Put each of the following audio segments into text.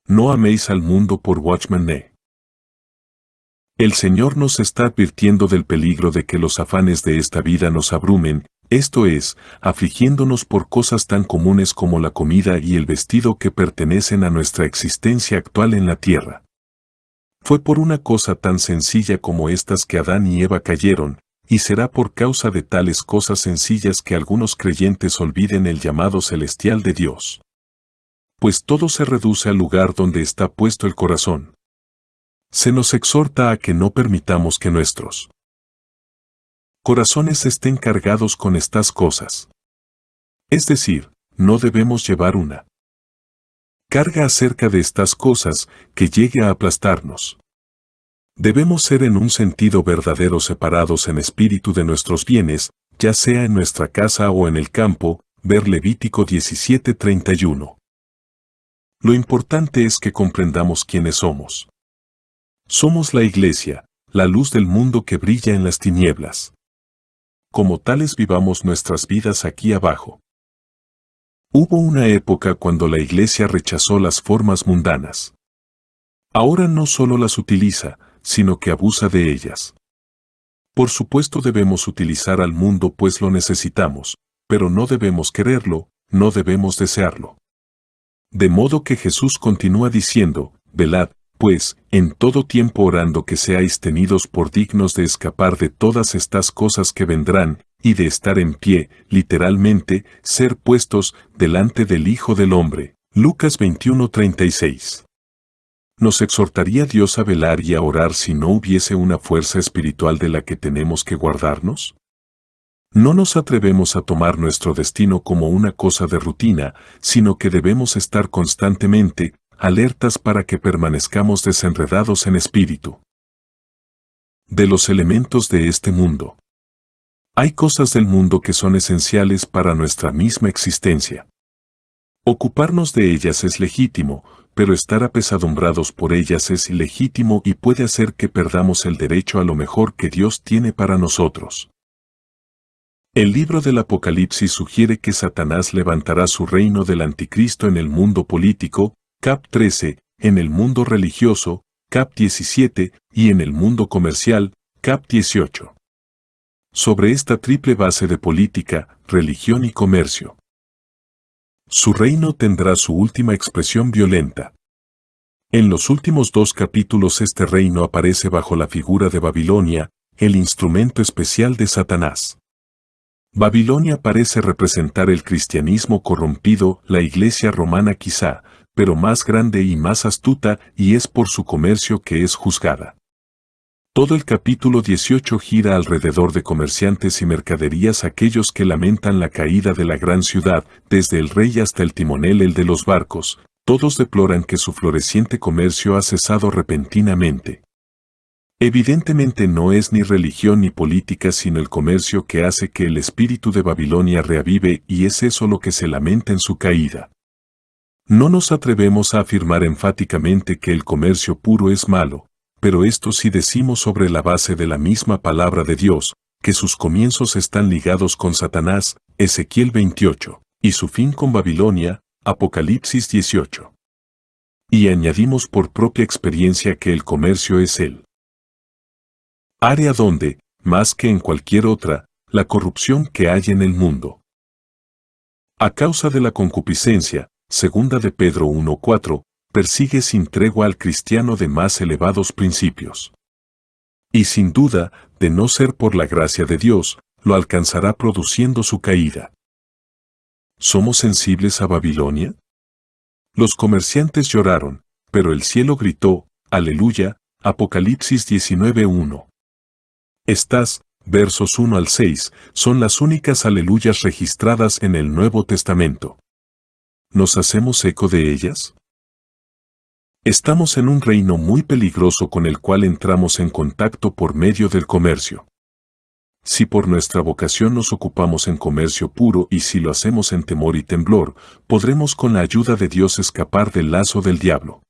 No améis al mundo por Watchman Nee. El Señor nos está advirtiendo del peligro de que los afanes de esta vida nos abrumen, esto es, afligiéndonos por cosas tan comunes como la comida y el vestido que pertenecen a nuestra existencia actual en la tierra. Fue por una cosa tan sencilla como estas que Adán y Eva cayeron, y será por causa de tales cosas sencillas que algunos creyentes olviden el llamado celestial de Dios. Pues todo se reduce al lugar donde está puesto el corazón. Se nos exhorta a que no permitamos que nuestros corazones estén cargados con estas cosas. Es decir, no debemos llevar una carga acerca de estas cosas que llegue a aplastarnos. Debemos ser en un sentido verdadero separados en espíritu de nuestros bienes, ya sea en nuestra casa o en el campo, ver Levítico 17:31. Lo importante es que comprendamos quiénes somos. Somos la Iglesia, la luz del mundo que brilla en las tinieblas. Como tales vivamos nuestras vidas aquí abajo. Hubo una época cuando la Iglesia rechazó las formas mundanas. Ahora no solo las utiliza, sino que abusa de ellas. Por supuesto debemos utilizar al mundo pues lo necesitamos, pero no debemos quererlo, no debemos desearlo. De modo que Jesús continúa diciendo, velad, pues, en todo tiempo orando que seáis tenidos por dignos de escapar de todas estas cosas que vendrán, y de estar en pie, literalmente, ser puestos delante del Hijo del Hombre. Lucas 21:36. ¿Nos exhortaría Dios a velar y a orar si no hubiese una fuerza espiritual de la que tenemos que guardarnos? No nos atrevemos a tomar nuestro destino como una cosa de rutina, sino que debemos estar constantemente alertas para que permanezcamos desenredados en espíritu. De los elementos de este mundo. Hay cosas del mundo que son esenciales para nuestra misma existencia. Ocuparnos de ellas es legítimo, pero estar apesadumbrados por ellas es ilegítimo y puede hacer que perdamos el derecho a lo mejor que Dios tiene para nosotros. El libro del Apocalipsis sugiere que Satanás levantará su reino del anticristo en el mundo político, cap 13, en el mundo religioso, cap 17, y en el mundo comercial, cap 18. Sobre esta triple base de política, religión y comercio. Su reino tendrá su última expresión violenta. En los últimos 2 capítulos este reino aparece bajo la figura de Babilonia, el instrumento especial de Satanás. Babilonia parece representar el cristianismo corrompido, la iglesia romana quizá, pero más grande y más astuta, y es por su comercio que es juzgada. Todo el capítulo 18 gira alrededor de comerciantes y mercaderías, aquellos que lamentan la caída de la gran ciudad, desde el rey hasta el timonel, el de los barcos, todos deploran que su floreciente comercio ha cesado repentinamente. Evidentemente no es ni religión ni política sino el comercio que hace que el espíritu de Babilonia reavive, y es eso lo que se lamenta en su caída. No nos atrevemos a afirmar enfáticamente que el comercio puro es malo, pero esto sí decimos sobre la base de la misma palabra de Dios, que sus comienzos están ligados con Satanás, Ezequiel 28, y su fin con Babilonia, Apocalipsis 18. Y añadimos por propia experiencia que el comercio es el área donde, más que en cualquier otra, la corrupción que hay en el mundo. A causa de la concupiscencia, segunda de Pedro 1:4, persigue sin tregua al cristiano de más elevados principios. Y sin duda, de no ser por la gracia de Dios, lo alcanzará produciendo su caída. ¿Somos sensibles a Babilonia? Los comerciantes lloraron, pero el cielo gritó, aleluya, Apocalipsis 19:1. Estas, versos 1 al 6, son las únicas aleluyas registradas en el Nuevo Testamento. ¿Nos hacemos eco de ellas? Estamos en un reino muy peligroso con el cual entramos en contacto por medio del comercio. Si por nuestra vocación nos ocupamos en comercio puro y si lo hacemos en temor y temblor, podremos con la ayuda de Dios escapar del lazo del diablo.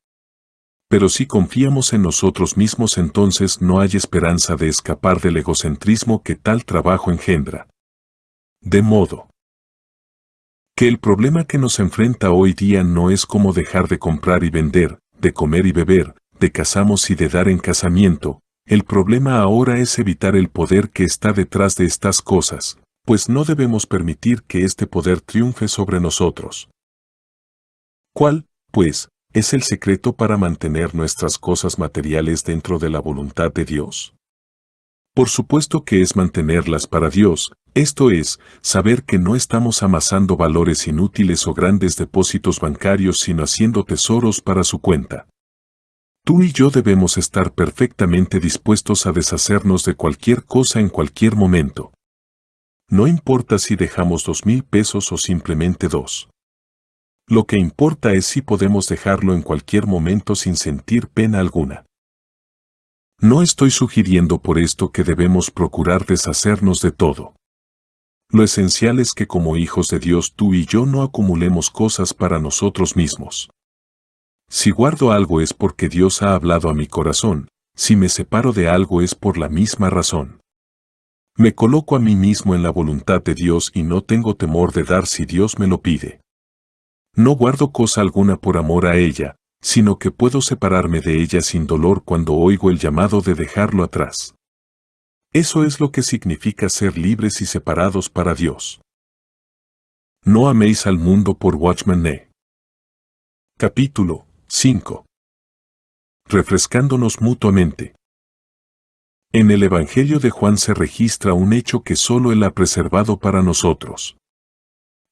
Pero si confiamos en nosotros mismos, entonces no hay esperanza de escapar del egocentrismo que tal trabajo engendra. De modo que el problema que nos enfrenta hoy día no es cómo dejar de comprar y vender, de comer y beber, de casamos y de dar en casamiento. El problema ahora es evitar el poder que está detrás de estas cosas, pues no debemos permitir que este poder triunfe sobre nosotros. ¿Cuál, pues, es el secreto para mantener nuestras cosas materiales dentro de la voluntad de Dios? Por supuesto que es mantenerlas para Dios, esto es, saber que no estamos amasando valores inútiles o grandes depósitos bancarios sino haciendo tesoros para su cuenta. Tú y yo debemos estar perfectamente dispuestos a deshacernos de cualquier cosa en cualquier momento. No importa si dejamos 2,000 pesos o simplemente 2. Lo que importa es si podemos dejarlo en cualquier momento sin sentir pena alguna. No estoy sugiriendo por esto que debemos procurar deshacernos de todo. Lo esencial es que como hijos de Dios tú y yo no acumulemos cosas para nosotros mismos. Si guardo algo es porque Dios ha hablado a mi corazón, si me separo de algo es por la misma razón. Me coloco a mí mismo en la voluntad de Dios y no tengo temor de dar si Dios me lo pide. No guardo cosa alguna por amor a ella, sino que puedo separarme de ella sin dolor cuando oigo el llamado de dejarlo atrás. Eso es lo que significa ser libres y separados para Dios. No améis al mundo por Watchman Nee. Capítulo 5. Refrescándonos mutuamente. En el Evangelio de Juan se registra un hecho que solo Él ha preservado para nosotros.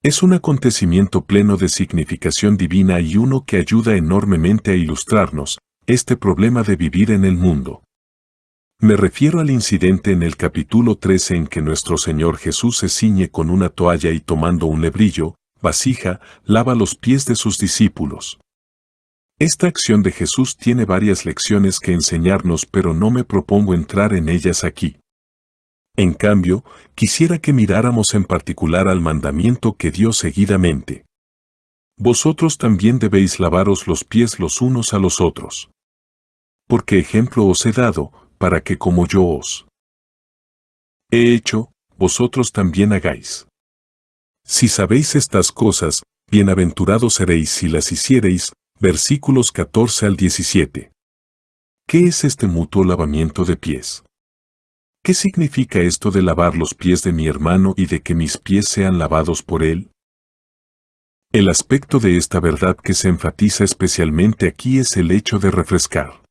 Es un acontecimiento pleno de significación divina y uno que ayuda enormemente a ilustrarnos este problema de vivir en el mundo. Me refiero al incidente en el capítulo 13 en que nuestro Señor Jesús se ciñe con una toalla y tomando un lebrillo, vasija, lava los pies de sus discípulos. Esta acción de Jesús tiene varias lecciones que enseñarnos, pero no me propongo entrar en ellas aquí. En cambio, quisiera que miráramos en particular al mandamiento que dio seguidamente. Vosotros también debéis lavaros los pies los unos a los otros. Porque ejemplo os he dado, para que como yo os he hecho, vosotros también hagáis. Si sabéis estas cosas, bienaventurados seréis si las hiciereis. Versículos 14 al 17. ¿Qué es este mutuo lavamiento de pies? ¿Qué significa esto de lavar los pies de mi hermano y de que mis pies sean lavados por él? El aspecto de esta verdad que se enfatiza especialmente aquí es el hecho de refrescar.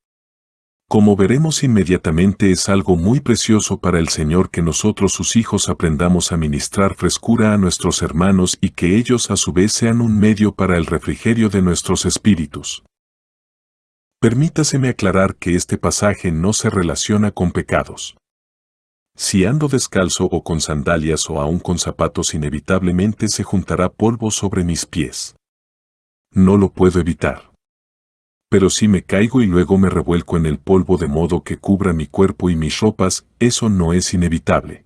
Como veremos inmediatamente, es algo muy precioso para el Señor que nosotros sus hijos aprendamos a ministrar frescura a nuestros hermanos y que ellos a su vez sean un medio para el refrigerio de nuestros espíritus. Permítaseme aclarar que este pasaje no se relaciona con pecados. Si ando descalzo o con sandalias o aún con zapatos, inevitablemente se juntará polvo sobre mis pies. No lo puedo evitar. Pero si me caigo y luego me revuelco en el polvo de modo que cubra mi cuerpo y mis ropas, eso no es inevitable.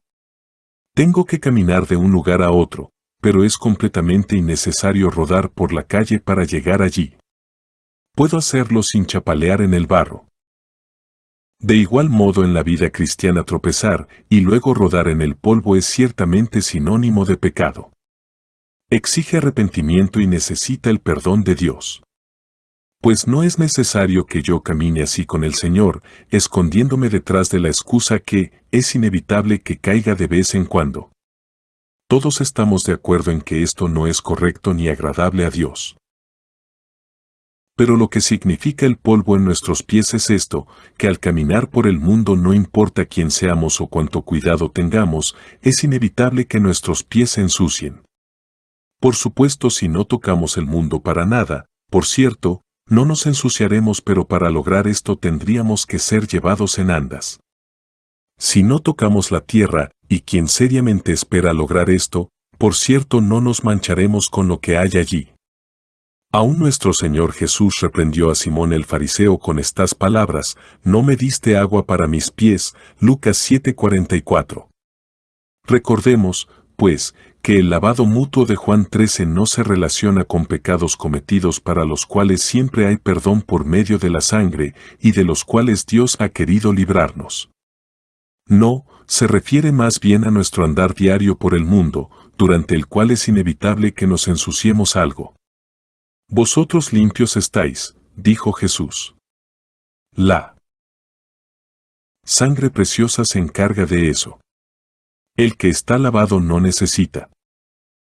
Tengo que caminar de un lugar a otro, pero es completamente innecesario rodar por la calle para llegar allí. Puedo hacerlo sin chapalear en el barro. De igual modo en la vida cristiana tropezar y luego rodar en el polvo es ciertamente sinónimo de pecado. Exige arrepentimiento y necesita el perdón de Dios. Pues no es necesario que yo camine así con el Señor, escondiéndome detrás de la excusa que es inevitable que caiga de vez en cuando. Todos estamos de acuerdo en que esto no es correcto ni agradable a Dios. Pero lo que significa el polvo en nuestros pies es esto, que al caminar por el mundo, no importa quién seamos o cuánto cuidado tengamos, es inevitable que nuestros pies se ensucien. Por supuesto, si no tocamos el mundo para nada, por cierto, no nos ensuciaremos, pero para lograr esto tendríamos que ser llevados en andas. Si no tocamos la tierra, y quien seriamente espera lograr esto, por cierto no nos mancharemos con lo que hay allí. Aún nuestro Señor Jesús reprendió a Simón el fariseo con estas palabras: no me diste agua para mis pies, Lucas 7:44. Recordemos, pues, que el lavado mutuo de Juan 13 no se relaciona con pecados cometidos para los cuales siempre hay perdón por medio de la sangre y de los cuales Dios ha querido librarnos. No, se refiere más bien a nuestro andar diario por el mundo, durante el cual es inevitable que nos ensuciemos algo. Vosotros limpios estáis, dijo Jesús. La sangre preciosa se encarga de eso. El que está lavado no necesita.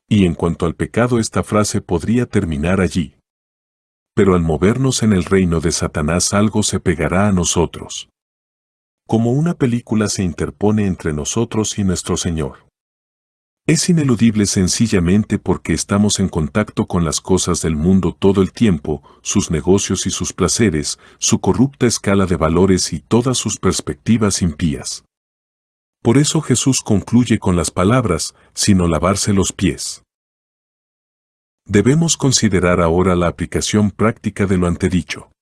Y en cuanto al pecado, esta frase podría terminar allí. Pero al movernos en el reino de Satanás, algo se pegará a nosotros. Como una película se interpone entre nosotros y nuestro Señor. Es ineludible sencillamente porque estamos en contacto con las cosas del mundo todo el tiempo, sus negocios y sus placeres, su corrupta escala de valores y todas sus perspectivas impías. Por eso Jesús concluye con las palabras, sino lavarse los pies. Debemos considerar ahora la aplicación práctica de lo antedicho.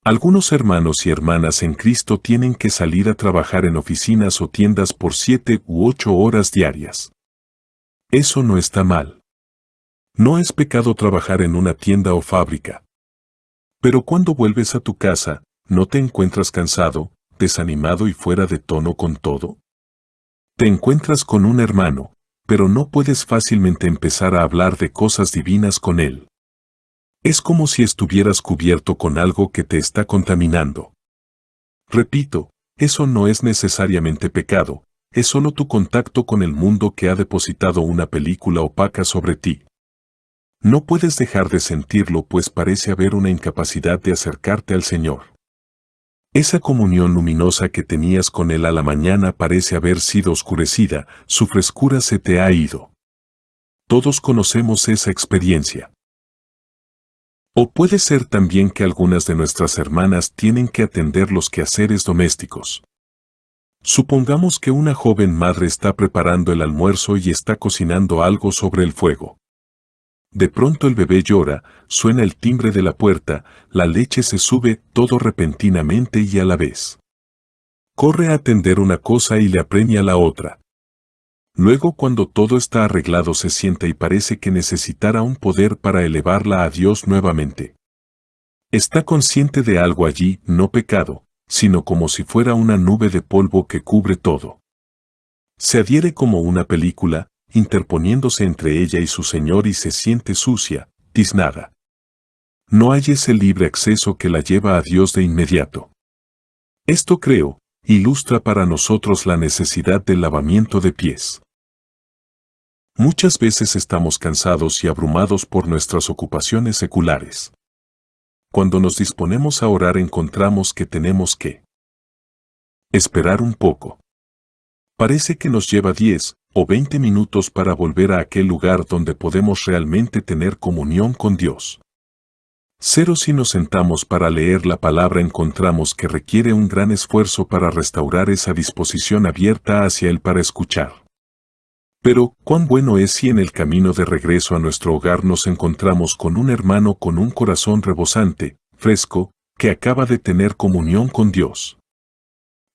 Algunos hermanos y hermanas en Cristo tienen que salir a trabajar en oficinas o tiendas por 7 u 8 horas diarias. Eso no está mal. No es pecado trabajar en una tienda o fábrica. Pero cuando vuelves a tu casa, ¿no te encuentras cansado, desanimado y fuera de tono con todo? Te encuentras con un hermano, pero no puedes fácilmente empezar a hablar de cosas divinas con él. Es como si estuvieras cubierto con algo que te está contaminando. Repito, eso no es necesariamente pecado, es solo tu contacto con el mundo que ha depositado una película opaca sobre ti. No puedes dejar de sentirlo, pues parece haber una incapacidad de acercarte al Señor. Esa comunión luminosa que tenías con Él a la mañana parece haber sido oscurecida, su frescura se te ha ido. Todos conocemos esa experiencia. O puede ser también que algunas de nuestras hermanas tienen que atender los quehaceres domésticos. Supongamos que una joven madre está preparando el almuerzo y está cocinando algo sobre el fuego. De pronto el bebé llora, suena el timbre de la puerta, la leche se sube todo repentinamente y a la vez. Corre a atender una cosa y le apremia la otra. Luego, cuando todo está arreglado, se sienta y parece que necesitará un poder para elevarla a Dios nuevamente. Está consciente de algo allí, no pecado, sino como si fuera una nube de polvo que cubre todo. Se adhiere como una película, interponiéndose entre ella y su Señor, y se siente sucia, tiznada. No hay ese libre acceso que la lleva a Dios de inmediato. Esto, creo, ilustra para nosotros la necesidad del lavamiento de pies. Muchas veces estamos cansados y abrumados por nuestras ocupaciones seculares. Cuando nos disponemos a orar, encontramos que tenemos que esperar un poco. Parece que nos lleva 10 o 20 minutos para volver a aquel lugar donde podemos realmente tener comunión con Dios. Cero si nos sentamos para leer la palabra, encontramos que requiere un gran esfuerzo para restaurar esa disposición abierta hacia Él para escuchar. Pero, cuán bueno es si en el camino de regreso a nuestro hogar nos encontramos con un hermano con un corazón rebosante, fresco, que acaba de tener comunión con Dios.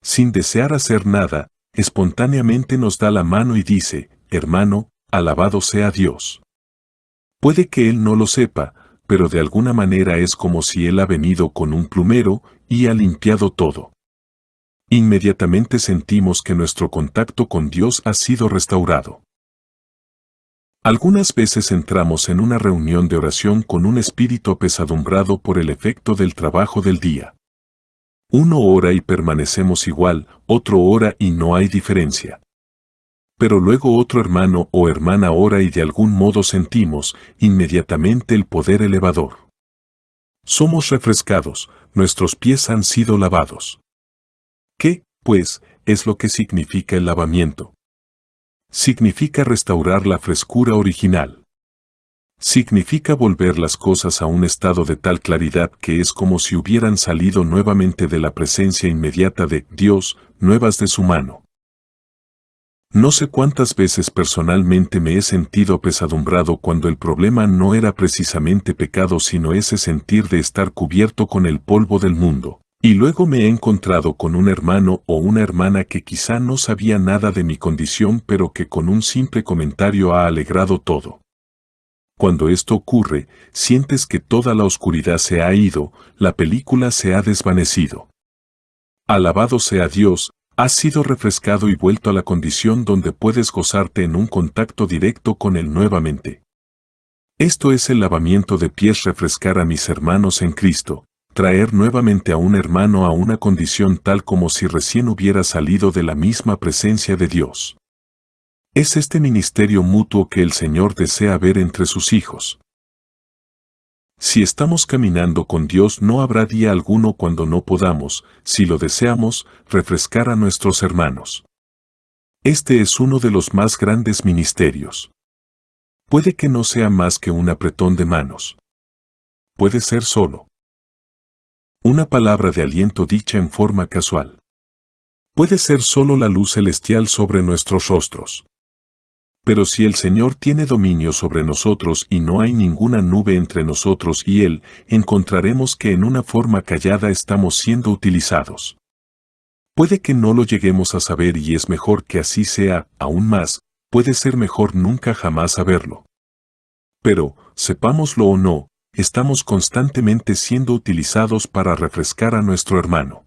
Sin desear hacer nada, espontáneamente nos da la mano y dice: hermano, alabado sea Dios. Puede que él no lo sepa, pero de alguna manera es como si él ha venido con un plumero y ha limpiado todo. Inmediatamente sentimos que nuestro contacto con Dios ha sido restaurado. Algunas veces entramos en una reunión de oración con un espíritu apesadumbrado por el efecto del trabajo del día. Uno ora y permanecemos igual, otro ora y no hay diferencia. Pero luego otro hermano o hermana ora y de algún modo sentimos inmediatamente el poder elevador. Somos refrescados, nuestros pies han sido lavados. ¿Qué, pues, es lo que significa el lavamiento? Significa restaurar la frescura original. Significa volver las cosas a un estado de tal claridad que es como si hubieran salido nuevamente de la presencia inmediata de Dios, nuevas de su mano. No sé cuántas veces personalmente me he sentido apesadumbrado cuando el problema no era precisamente pecado, sino ese sentir de estar cubierto con el polvo del mundo. Y luego me he encontrado con un hermano o una hermana que quizá no sabía nada de mi condición, pero que con un simple comentario ha alegrado todo. Cuando esto ocurre, sientes que toda la oscuridad se ha ido, la película se ha desvanecido. Alabado sea Dios, has sido refrescado y vuelto a la condición donde puedes gozarte en un contacto directo con Él nuevamente. Esto es el lavamiento de pies, refrescar a mis hermanos en Cristo, traer nuevamente a un hermano a una condición tal como si recién hubiera salido de la misma presencia de Dios. Es este ministerio mutuo que el Señor desea ver entre sus hijos. Si estamos caminando con Dios, no habrá día alguno cuando no podamos, si lo deseamos, refrescar a nuestros hermanos. Este es uno de los más grandes ministerios. Puede que no sea más que un apretón de manos. Puede ser solo una palabra de aliento dicha en forma casual. Puede ser solo la luz celestial sobre nuestros rostros. Pero si el Señor tiene dominio sobre nosotros y no hay ninguna nube entre nosotros y Él, encontraremos que en una forma callada estamos siendo utilizados. Puede que no lo lleguemos a saber y es mejor que así sea, aún más, puede ser mejor nunca jamás saberlo. Pero, sepámoslo o no, estamos constantemente siendo utilizados para refrescar a nuestro hermano.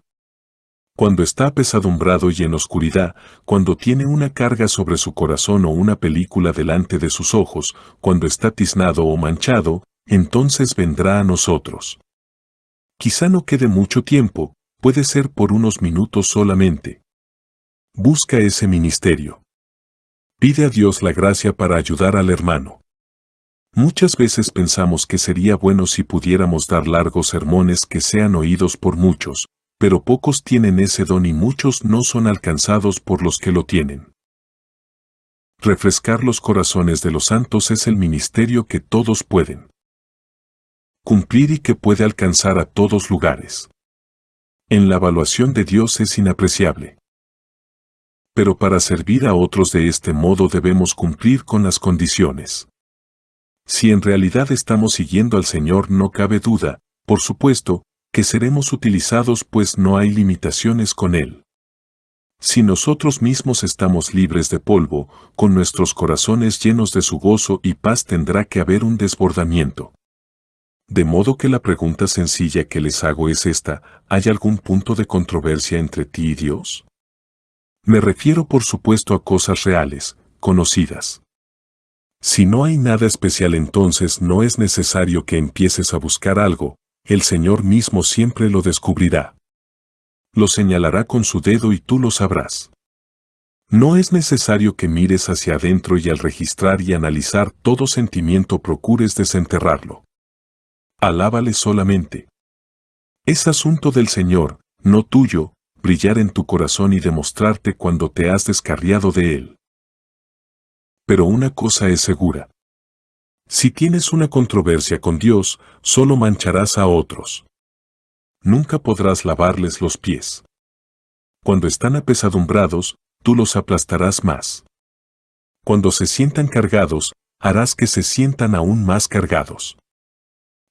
Cuando está apesadumbrado y en oscuridad, cuando tiene una carga sobre su corazón o una película delante de sus ojos, cuando está tiznado o manchado, entonces vendrá a nosotros. Quizá no quede mucho tiempo, puede ser por unos minutos solamente. Busca ese ministerio. Pide a Dios la gracia para ayudar al hermano. Muchas veces pensamos que sería bueno si pudiéramos dar largos sermones que sean oídos por muchos, pero pocos tienen ese don y muchos no son alcanzados por los que lo tienen. Refrescar los corazones de los santos es el ministerio que todos pueden cumplir y que puede alcanzar a todos lugares. En la evaluación de Dios es inapreciable. Pero para servir a otros de este modo debemos cumplir con las condiciones. Si en realidad estamos siguiendo al Señor, no cabe duda, por supuesto, que seremos utilizados, pues no hay limitaciones con Él. Si nosotros mismos estamos libres de polvo, con nuestros corazones llenos de su gozo y paz, tendrá que haber un desbordamiento. De modo que la pregunta sencilla que les hago es esta: ¿hay algún punto de controversia entre ti y Dios? Me refiero por supuesto a cosas reales, conocidas. Si no hay nada especial, entonces no es necesario que empieces a buscar algo, el Señor mismo siempre lo descubrirá. Lo señalará con su dedo y tú lo sabrás. No es necesario que mires hacia adentro y al registrar y analizar todo sentimiento procures desenterrarlo. Alábale solamente. Es asunto del Señor, no tuyo, brillar en tu corazón y demostrarte cuando te has descarriado de Él. Pero una cosa es segura. Si tienes una controversia con Dios, solo mancharás a otros. Nunca podrás lavarles los pies. Cuando están apesadumbrados, tú los aplastarás más. Cuando se sientan cargados, harás que se sientan aún más cargados.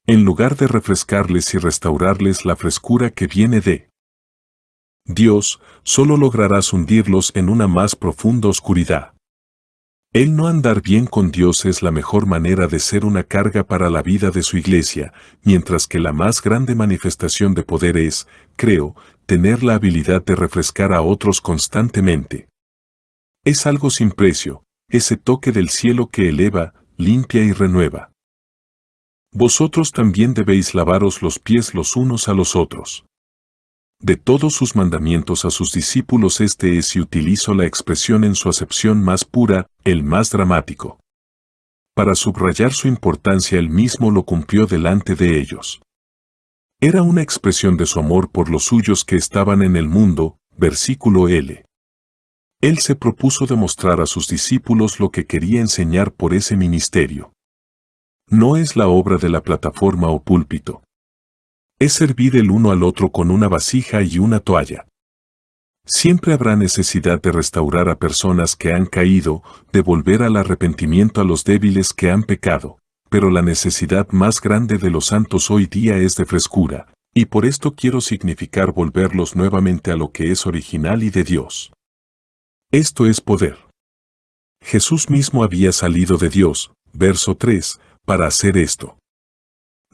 En lugar de refrescarles y restaurarles la frescura que viene de Dios, solo lograrás hundirlos en una más profunda oscuridad. El no andar bien con Dios es la mejor manera de ser una carga para la vida de su iglesia, mientras que la más grande manifestación de poder es, creo, tener la habilidad de refrescar a otros constantemente. Es algo sin precio, ese toque del cielo que eleva, limpia y renueva. Vosotros también debéis lavaros los pies los unos a los otros. De todos sus mandamientos a sus discípulos, este es, y utilizo la expresión en su acepción más pura, el más dramático. Para subrayar su importancia, él mismo lo cumplió delante de ellos. Era una expresión de su amor por los suyos que estaban en el mundo, versículo L. Él se propuso demostrar a sus discípulos lo que quería enseñar por ese ministerio. No es la obra de la plataforma o púlpito. Es servir el uno al otro con una vasija y una toalla. Siempre habrá necesidad de restaurar a personas que han caído, de volver al arrepentimiento a los débiles que han pecado, pero la necesidad más grande de los santos hoy día es de frescura, y por esto quiero significar volverlos nuevamente a lo que es original y de Dios. Esto es poder. Jesús mismo había salido de Dios, verso 3, para hacer esto.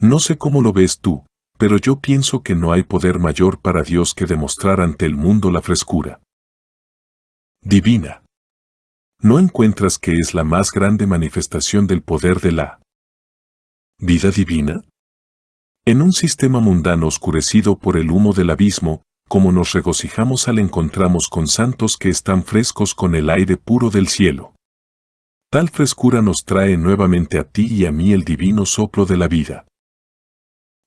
No sé cómo lo ves tú, pero yo pienso que no hay poder mayor para Dios que demostrar ante el mundo la frescura divina. ¿No encuentras que es la más grande manifestación del poder de la ¿Vida divina? En un sistema mundano oscurecido por el humo del abismo, como nos regocijamos al encontrarnos con santos que están frescos con el aire puro del cielo. Tal frescura nos trae nuevamente a ti y a mí el divino soplo de la vida.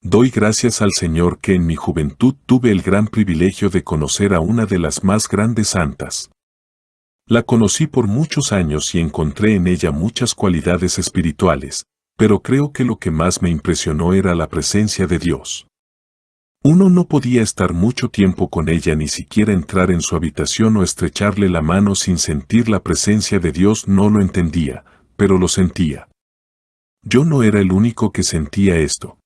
Doy gracias al Señor que en mi juventud tuve el gran privilegio de conocer a una de las más grandes santas. La conocí por muchos años y encontré en ella muchas cualidades espirituales, pero creo que lo que más me impresionó era la presencia de Dios. Uno no podía estar mucho tiempo con ella, ni siquiera entrar en su habitación o estrecharle la mano sin sentir la presencia de Dios. No lo entendía, pero lo sentía. Yo no era el único que sentía esto.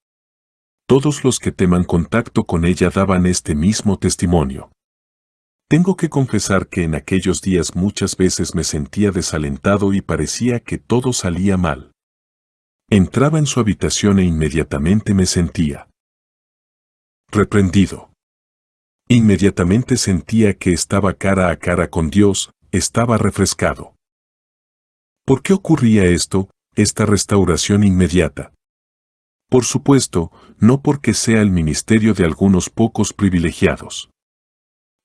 Todos los que toman contacto con ella daban este mismo testimonio. Tengo que confesar que en aquellos días muchas veces me sentía desalentado y parecía que todo salía mal. Entraba en su habitación e inmediatamente me sentía reprendido. Inmediatamente sentía que estaba cara a cara con Dios, estaba refrescado. ¿Por qué ocurría esto, esta restauración inmediata? Por supuesto, no porque sea el ministerio de algunos pocos privilegiados.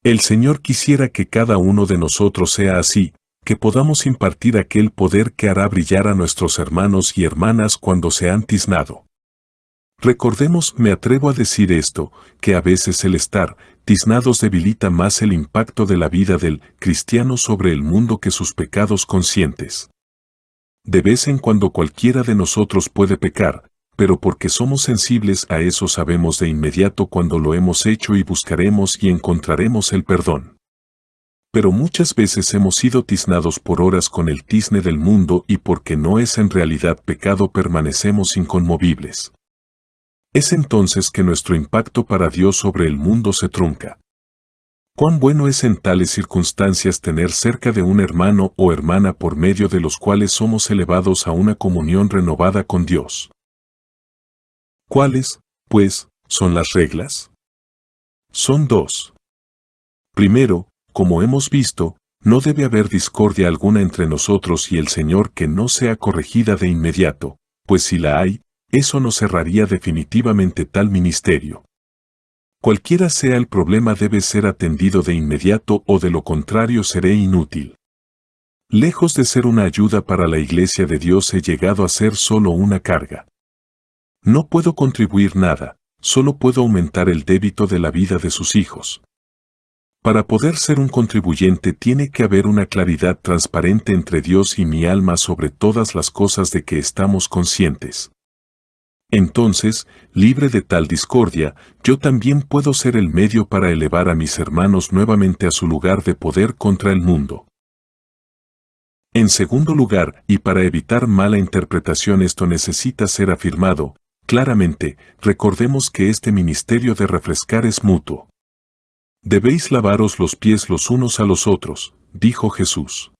El Señor quisiera que cada uno de nosotros sea así, que podamos impartir aquel poder que hará brillar a nuestros hermanos y hermanas cuando se han tiznado. Recordemos, me atrevo a decir esto, que a veces el estar tiznados debilita más el impacto de la vida del cristiano sobre el mundo que sus pecados conscientes. De vez en cuando cualquiera de nosotros puede pecar, pero porque somos sensibles a eso sabemos de inmediato cuando lo hemos hecho y buscaremos y encontraremos el perdón. Pero muchas veces hemos sido tiznados por horas con el tizne del mundo y porque no es en realidad pecado permanecemos inconmovibles. Es entonces que nuestro impacto para Dios sobre el mundo se trunca. Cuán bueno es en tales circunstancias tener cerca de un hermano o hermana por medio de los cuales somos elevados a una comunión renovada con Dios. ¿Cuáles, pues, son las reglas? Son dos. Primero, como hemos visto, no debe haber discordia alguna entre nosotros y el Señor que no sea corregida de inmediato, pues si la hay, eso nos cerraría definitivamente tal ministerio. Cualquiera sea el problema debe ser atendido de inmediato o de lo contrario seré inútil. Lejos de ser una ayuda para la Iglesia de Dios he llegado a ser solo una carga. No puedo contribuir nada, solo puedo aumentar el débito de la vida de sus hijos. Para poder ser un contribuyente tiene que haber una claridad transparente entre Dios y mi alma sobre todas las cosas de que estamos conscientes. Entonces, libre de tal discordia, yo también puedo ser el medio para elevar a mis hermanos nuevamente a su lugar de poder contra el mundo. En segundo lugar, y para evitar mala interpretación esto necesita ser afirmado, claramente, recordemos que este ministerio de refrescar es mutuo. Debéis lavaros los pies los unos a los otros, dijo Jesús.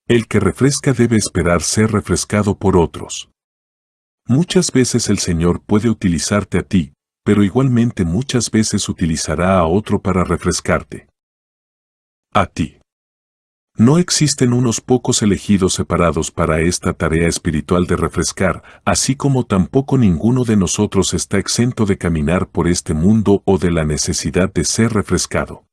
El que refresca debe esperar ser refrescado por otros. Muchas veces el Señor puede utilizarte a ti, pero igualmente muchas veces utilizará a otro para refrescarte. A ti. No existen unos pocos elegidos separados para esta tarea espiritual de refrescar, así como tampoco ninguno de nosotros está exento de caminar por este mundo o de la necesidad de ser refrescado.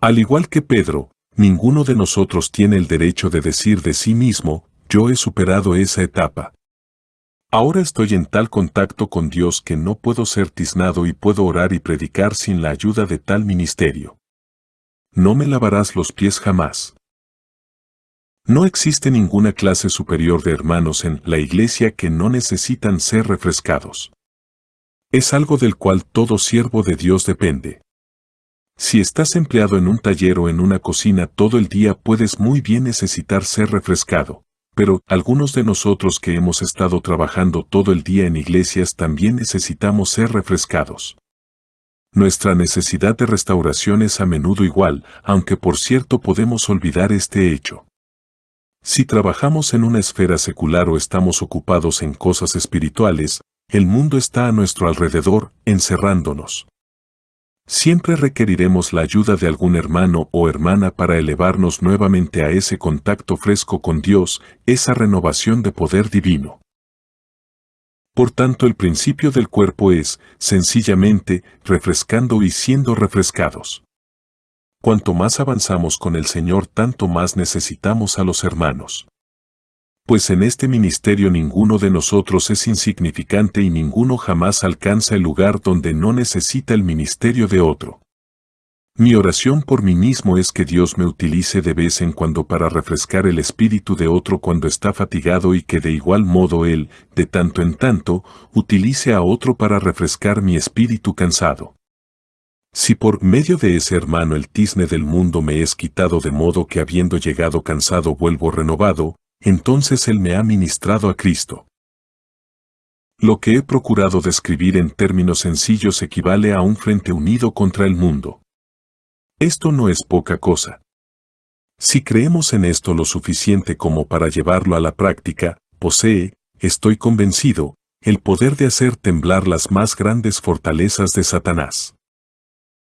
Al igual que Pedro, ninguno de nosotros tiene el derecho de decir de sí mismo, yo he superado esa etapa. Ahora estoy en tal contacto con Dios que no puedo ser tiznado y puedo orar y predicar sin la ayuda de tal ministerio. No me lavarás los pies jamás. No existe ninguna clase superior de hermanos en la Iglesia que no necesitan ser refrescados. Es algo del cual todo siervo de Dios depende. Si estás empleado en un taller o en una cocina todo el día puedes muy bien necesitar ser refrescado. Pero, algunos de nosotros que hemos estado trabajando todo el día en iglesias también necesitamos ser refrescados. Nuestra necesidad de restauración es a menudo igual, aunque por cierto podemos olvidar este hecho. Si trabajamos en una esfera secular o estamos ocupados en cosas espirituales, el mundo está a nuestro alrededor, encerrándonos. Siempre requeriremos la ayuda de algún hermano o hermana para elevarnos nuevamente a ese contacto fresco con Dios, esa renovación de poder divino. Por tanto, el principio del cuerpo es, sencillamente, refrescando y siendo refrescados. Cuanto más avanzamos con el Señor, tanto más necesitamos a los hermanos. Pues en este ministerio ninguno de nosotros es insignificante y ninguno jamás alcanza el lugar donde no necesita el ministerio de otro. Mi oración por mí mismo es que Dios me utilice de vez en cuando para refrescar el espíritu de otro cuando está fatigado y que de igual modo Él, de tanto en tanto, utilice a otro para refrescar mi espíritu cansado. Si por medio de ese hermano el tizne del mundo me es quitado de modo que habiendo llegado cansado vuelvo renovado, entonces Él me ha ministrado a Cristo. Lo que he procurado describir en términos sencillos equivale a un frente unido contra el mundo. Esto no es poca cosa. Si creemos en esto lo suficiente como para llevarlo a la práctica, posee, estoy convencido, el poder de hacer temblar las más grandes fortalezas de Satanás.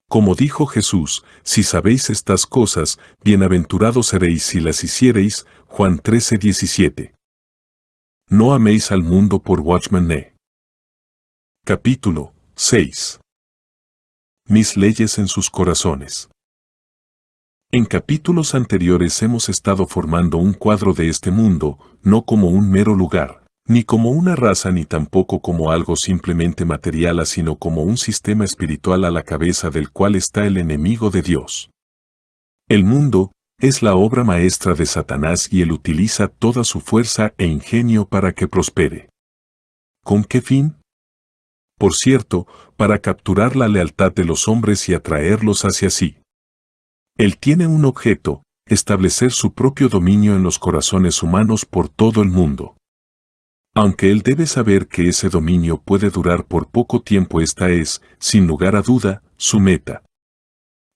Como dijo Jesús, si sabéis estas cosas, bienaventurados seréis si las hiciereis, Juan 13:17. No améis al mundo por Watchman Nee. Capítulo 6. Mis leyes en sus corazones. En capítulos anteriores hemos estado formando un cuadro de este mundo, no como un mero lugar, ni como una raza ni tampoco como algo simplemente material, sino como un sistema espiritual a la cabeza del cual está el enemigo de Dios. El mundo es la obra maestra de Satanás y él utiliza toda su fuerza e ingenio para que prospere. ¿Con qué fin? Por cierto, para capturar la lealtad de los hombres y atraerlos hacia sí. Él tiene un objeto, establecer su propio dominio en los corazones humanos por todo el mundo. Aunque él debe saber que ese dominio puede durar por poco tiempo, esta es, sin lugar a duda, su meta.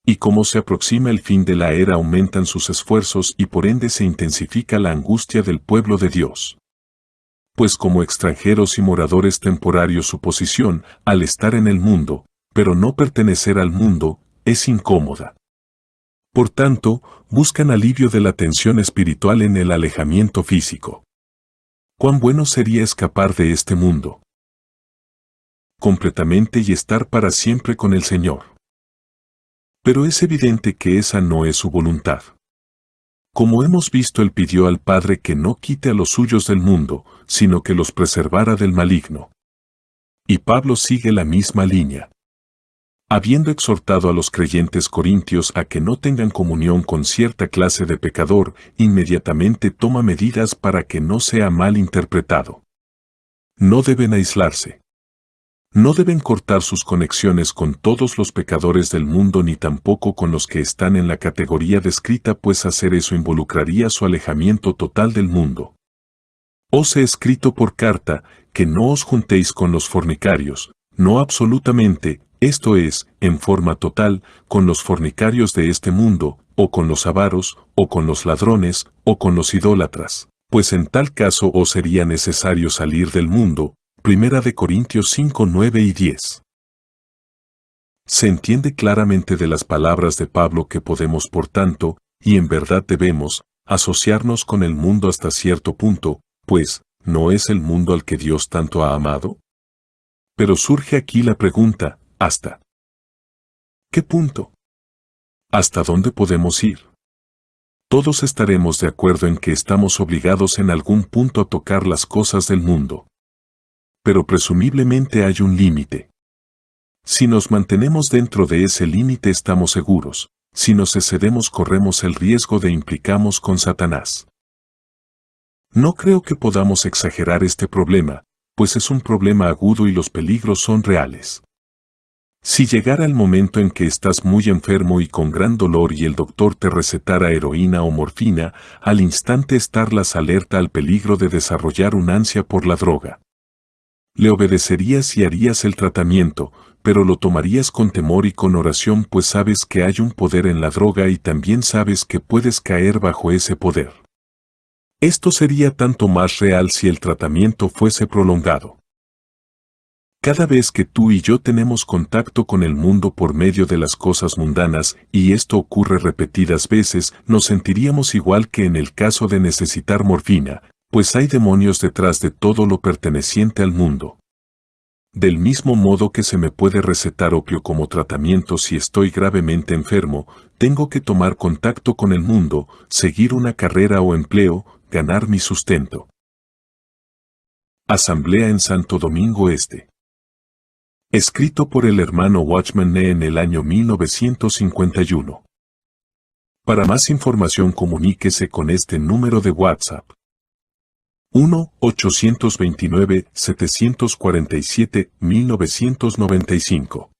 Y como se aproxima el fin de la era, aumentan sus esfuerzos y por ende se intensifica la angustia del pueblo de Dios. Pues como extranjeros y moradores temporarios su posición, al estar en el mundo, pero no pertenecer al mundo, es incómoda. Por tanto, buscan alivio de la tensión espiritual en el alejamiento físico. ¿Cuán bueno sería escapar de este mundo completamente y estar para siempre con el Señor? Pero es evidente que esa no es su voluntad. Como hemos visto, Él pidió al Padre que no quite a los suyos del mundo, sino que los preservara del maligno. Y Pablo sigue la misma línea. Habiendo exhortado a los creyentes corintios a que no tengan comunión con cierta clase de pecador, inmediatamente toma medidas para que no sea mal interpretado. No deben aislarse. No deben cortar sus conexiones con todos los pecadores del mundo ni tampoco con los que están en la categoría descrita, pues hacer eso involucraría su alejamiento total del mundo. Os he escrito por carta que no os juntéis con los fornicarios, no absolutamente, esto es, en forma total, con los fornicarios de este mundo, o con los avaros, o con los ladrones, o con los idólatras, pues en tal caso os sería necesario salir del mundo. 1 Corintios 5, 9 y 10. Se entiende claramente de las palabras de Pablo que podemos, por tanto, y en verdad debemos, asociarnos con el mundo hasta cierto punto, pues, ¿no es el mundo al que Dios tanto ha amado? Pero surge aquí la pregunta, ¿hasta qué punto? ¿Hasta dónde podemos ir? Todos estaremos de acuerdo en que estamos obligados en algún punto a tocar las cosas del mundo. Pero presumiblemente hay un límite. Si nos mantenemos dentro de ese límite estamos seguros, si nos excedemos corremos el riesgo de implicarnos con Satanás. No creo que podamos exagerar este problema, pues es un problema agudo y los peligros son reales. Si llegara el momento en que estás muy enfermo y con gran dolor y el doctor te recetara heroína o morfina, al instante estarlas alerta al peligro de desarrollar un ansia por la droga. Le obedecerías y harías el tratamiento, pero lo tomarías con temor y con oración, pues sabes que hay un poder en la droga y también sabes que puedes caer bajo ese poder. Esto sería tanto más real si el tratamiento fuese prolongado. Cada vez que tú y yo tenemos contacto con el mundo por medio de las cosas mundanas, y esto ocurre repetidas veces, nos sentiríamos igual que en el caso de necesitar morfina, pues hay demonios detrás de todo lo perteneciente al mundo. Del mismo modo que se me puede recetar opio como tratamiento si estoy gravemente enfermo, tengo que tomar contacto con el mundo, seguir una carrera o empleo, ganar mi sustento. Asamblea en Santo Domingo Este. Escrito por el hermano Watchman Nee en el año 1951. Para más información comuníquese con este número de WhatsApp. 1-829-747-1995.